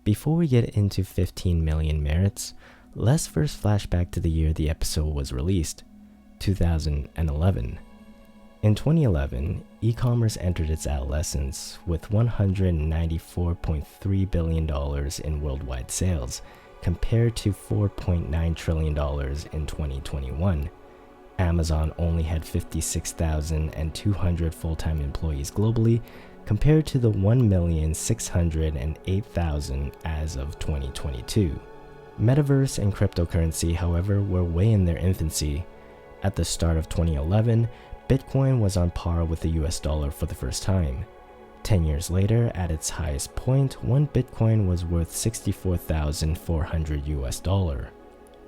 Before we get into 15 million merits, let's first flash back to the year the episode was released, 2011. In 2011, e-commerce entered its adolescence with $194.3 billion in worldwide sales, compared to $4.9 trillion in 2021. Amazon only had 56,200 full-time employees globally, compared to the 1,608,000 as of 2022. Metaverse and cryptocurrency, however, were way in their infancy. At the start of 2011, Bitcoin was on par with the US dollar for the first time. 10 years later, at its highest point, one Bitcoin was worth $64,400 US dollar.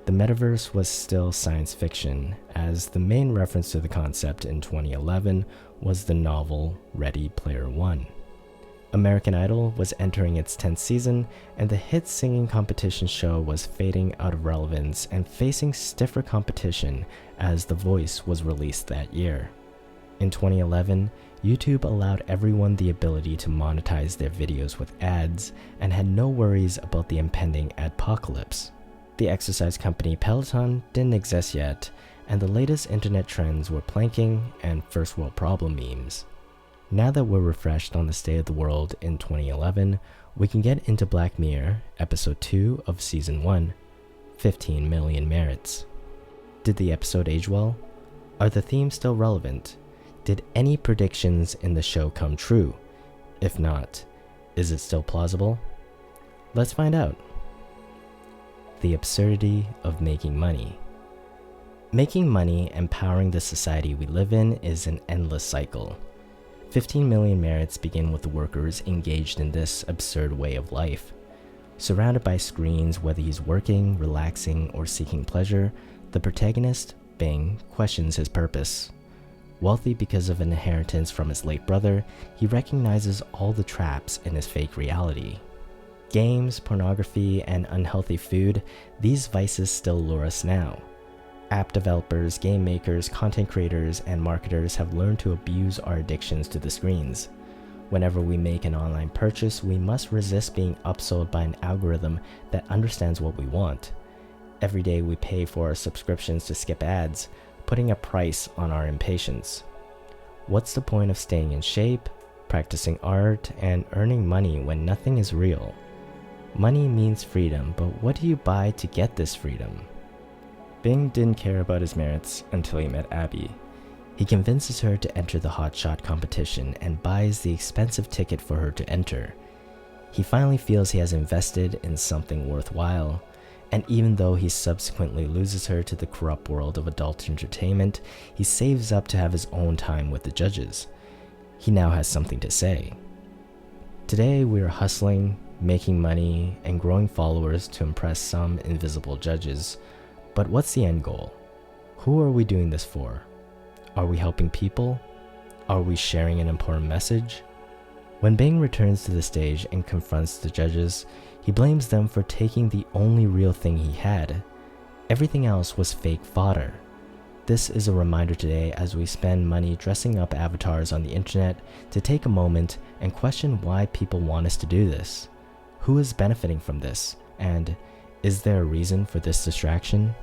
The metaverse was still science fiction, as the main reference to the concept in 2011 was the novel Ready Player One. American Idol was entering its 10th season, and the hit singing competition show was fading out of relevance and facing stiffer competition as The Voice was released that year. In 2011, YouTube allowed everyone the ability to monetize their videos with ads and had no worries about the impending adpocalypse. The exercise company Peloton didn't exist yet, and the latest internet trends were planking and first world problem memes. Now that we're refreshed on the state of the world in 2011, we can get into Black Mirror, episode 2 of season 1, 15 million merits. Did the episode age well? Are the themes still relevant? Did any predictions in the show come true? If not, is it still plausible? Let's find out. The absurdity of making money. Making money and powering the society we live in is an endless cycle. 15 million merits begin with the workers engaged in this absurd way of life. Surrounded by screens, whether he's working, relaxing, or seeking pleasure, the protagonist, Bing, questions his purpose. Wealthy because of an inheritance from his late brother, he recognizes all the traps in his fake reality. Games, pornography, and unhealthy food, these vices still lure us now. App developers, game makers, content creators, and marketers have learned to abuse our addictions to the screens. Whenever we make an online purchase, we must resist being upsold by an algorithm that understands what we want. Every day we pay for our subscriptions to skip ads, putting a price on our impatience. What's the point of staying in shape, practicing art, and earning money when nothing is real? Money means freedom, but what do you buy to get this freedom? Bing didn't care about his merits until he met Abby. He convinces her to enter the hotshot competition and buys the expensive ticket for her to enter. He finally feels he has invested in something worthwhile, and even though he subsequently loses her to the corrupt world of adult entertainment, he saves up to have his own time with the judges. He now has something to say. Today we are hustling, making money, and growing followers to impress some invisible judges. But what's the end goal? Who are we doing this for? Are we helping people? Are we sharing an important message? When Bing returns to the stage and confronts the judges, he blames them for taking the only real thing he had. Everything else was fake fodder. This is a reminder today as we spend money dressing up avatars on the internet to take a moment and question why people want us to do this. Who is benefiting from this? And is there a reason for this distraction?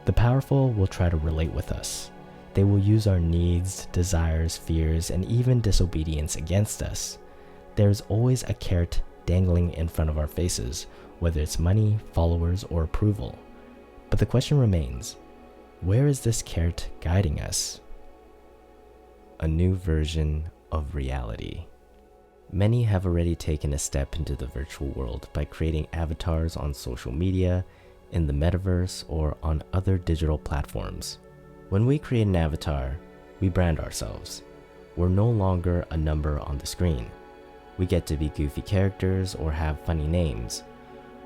The powerful will try to relate with us. They will use our needs, desires, fears, and even disobedience against us. There's always a carrot dangling in front of our faces, whether it's money, followers, or approval. But the question remains, where is this carrot guiding us? A new version of reality. Many have already taken a step into the virtual world by creating avatars on social media, in the metaverse, or on other digital platforms. When we create an avatar, we brand ourselves. We're no longer a number on the screen. We get to be goofy characters or have funny names.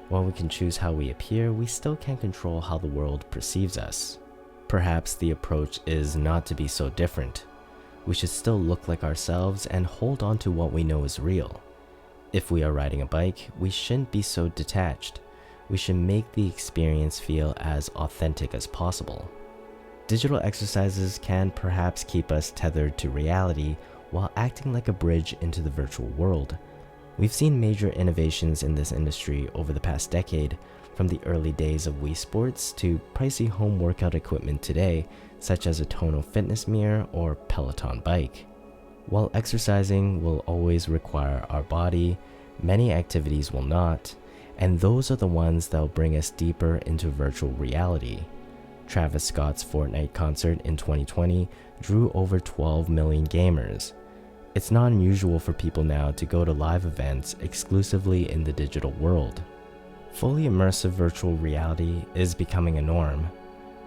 While we can choose how we appear, we still can't control how the world perceives us. Perhaps the approach is not to be so different. We should still look like ourselves and hold on to what we know is real. If we are riding a bike, we shouldn't be so detached. We should make the experience feel as authentic as possible. Digital exercises can perhaps keep us tethered to reality while acting like a bridge into the virtual world. We've seen major innovations in this industry over the past decade, from the early days of Wii Sports to pricey home workout equipment today, such as a tonal fitness mirror or Peloton bike. While exercising will always require our body, many activities will not, and those are the ones that will bring us deeper into virtual reality. Travis Scott's Fortnite concert in 2020 drew over 12 million gamers. It's not unusual for people now to go to live events exclusively in the digital world. Fully immersive virtual reality is becoming a norm.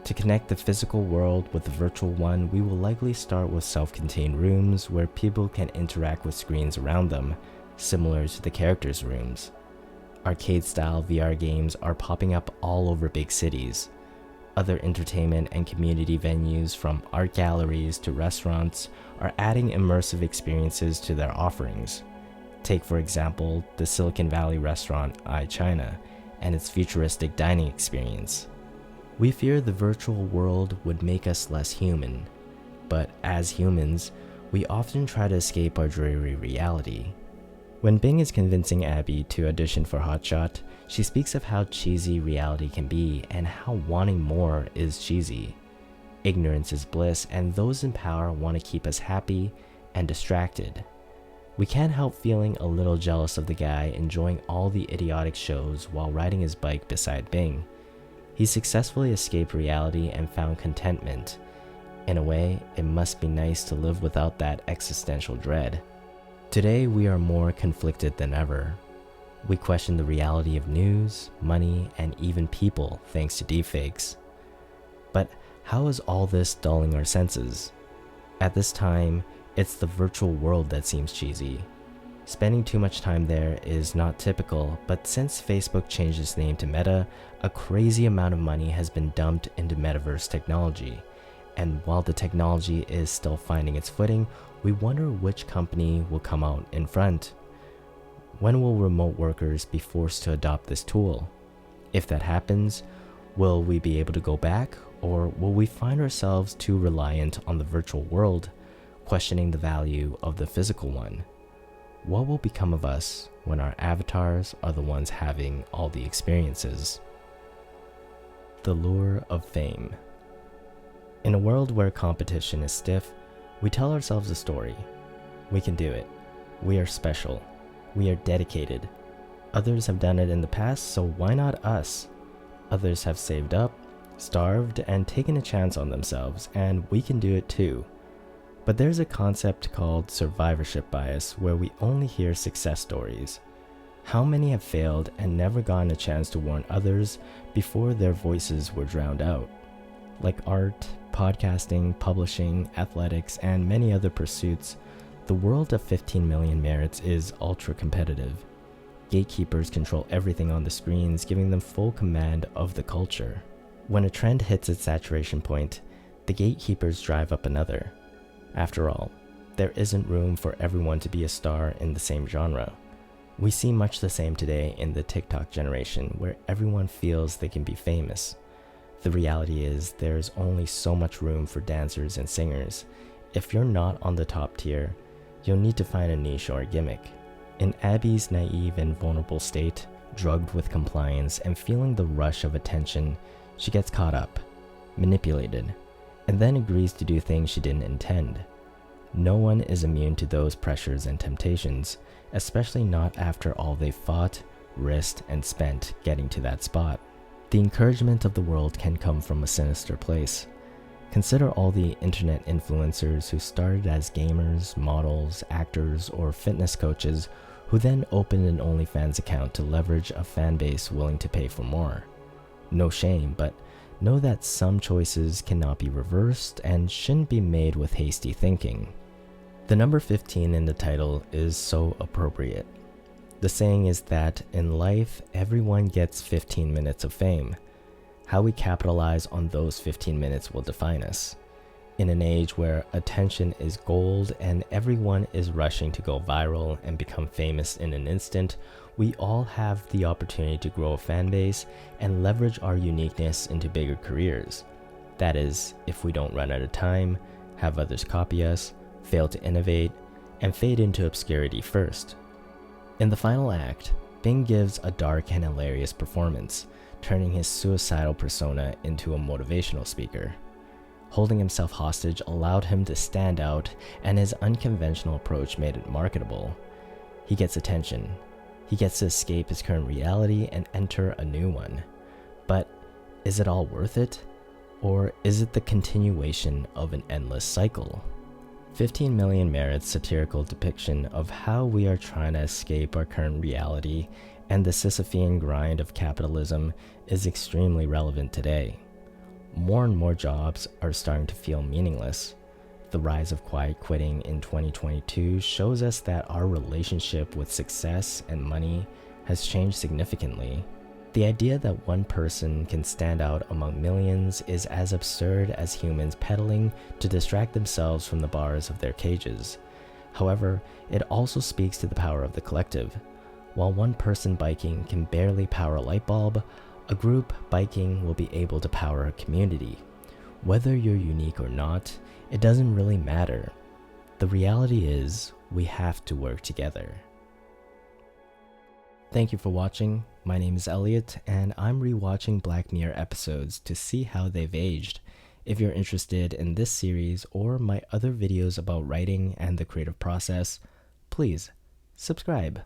To connect the physical world with the virtual one, we will likely start with self-contained rooms where people can interact with screens around them, similar to the characters' rooms. Arcade-style VR games are popping up all over big cities. Other entertainment and community venues, from art galleries to restaurants, are adding immersive experiences to their offerings. Take, for example, the Silicon Valley restaurant iChina and its futuristic dining experience. We fear the virtual world would make us less human, but as humans, we often try to escape our dreary reality. When Bing is convincing Abby to audition for Hotshot, she speaks of how cheesy reality can be and how wanting more is cheesy. Ignorance is bliss, and those in power want to keep us happy and distracted. We can't help feeling a little jealous of the guy enjoying all the idiotic shows while riding his bike beside Bing. He successfully escaped reality and found contentment. In a way, it must be nice to live without that existential dread. Today, we are more conflicted than ever. We question the reality of news, money, and even people thanks to deepfakes. But how is all this dulling our senses? At this time, it's the virtual world that seems cheesy. Spending too much time there is not typical, but since Facebook changed its name to Meta, a crazy amount of money has been dumped into metaverse technology. And while the technology is still finding its footing, we wonder which company will come out in front. When will remote workers be forced to adopt this tool? If that happens, will we be able to go back, or will we find ourselves too reliant on the virtual world, questioning the value of the physical one? What will become of us when our avatars are the ones having all the experiences? The lure of fame. In a world where competition is stiff, we tell ourselves a story. We can do it. We are special. We are dedicated. Others have done it in the past, so why not us? Others have saved up, starved, and taken a chance on themselves, and we can do it too. But there's a concept called survivorship bias where we only hear success stories. How many have failed and never gotten a chance to warn others before their voices were drowned out? Like art, podcasting, publishing, athletics, and many other pursuits, the world of 15 million merits is ultra competitive. Gatekeepers control everything on the screens, giving them full command of the culture. When a trend hits its saturation point, the gatekeepers drive up another. After all, there isn't room for everyone to be a star in the same genre. We see much the same today in the TikTok generation, where everyone feels they can be famous. The reality is there's only so much room for dancers and singers. If you're not on the top tier, you'll need to find a niche or a gimmick. In Abby's naive and vulnerable state, drugged with compliance and feeling the rush of attention, she gets caught up, manipulated, and then agrees to do things she didn't intend. No one is immune to those pressures and temptations, especially not after all they fought, risked, and spent getting to that spot. The encouragement of the world can come from a sinister place. Consider all the internet influencers who started as gamers, models, actors, or fitness coaches who then opened an OnlyFans account to leverage a fan base willing to pay for more. No shame, but know that some choices cannot be reversed and shouldn't be made with hasty thinking. The number 15 in the title is so appropriate. The saying is that in life, everyone gets 15 minutes of fame. How we capitalize on those 15 minutes will define us. In an age where attention is gold and everyone is rushing to go viral and become famous in an instant, we all have the opportunity to grow a fan base and leverage our uniqueness into bigger careers. That is, if we don't run out of time, have others copy us, fail to innovate, and fade into obscurity first. In the final act, Bing gives a dark and hilarious performance, turning his suicidal persona into a motivational speaker. Holding himself hostage allowed him to stand out, and his unconventional approach made it marketable. He gets attention. He gets to escape his current reality and enter a new one. But is it all worth it? Or is it the continuation of an endless cycle? 15 Million Merit's satirical depiction of how we are trying to escape our current reality and the Sisyphean grind of capitalism is extremely relevant today. More and more jobs are starting to feel meaningless. The rise of quiet quitting in 2022 shows us that our relationship with success and money has changed significantly. The idea that one person can stand out among millions is as absurd as humans pedaling to distract themselves from the bars of their cages. However, it also speaks to the power of the collective. While one person biking can barely power a light bulb, a group biking will be able to power a community. Whether you're unique or not, it doesn't really matter. The reality is, we have to work together. Thank you for watching. My name is Elliot, and I'm rewatching Black Mirror episodes to see how they've aged. If you're interested in this series or my other videos about writing and the creative process, please subscribe.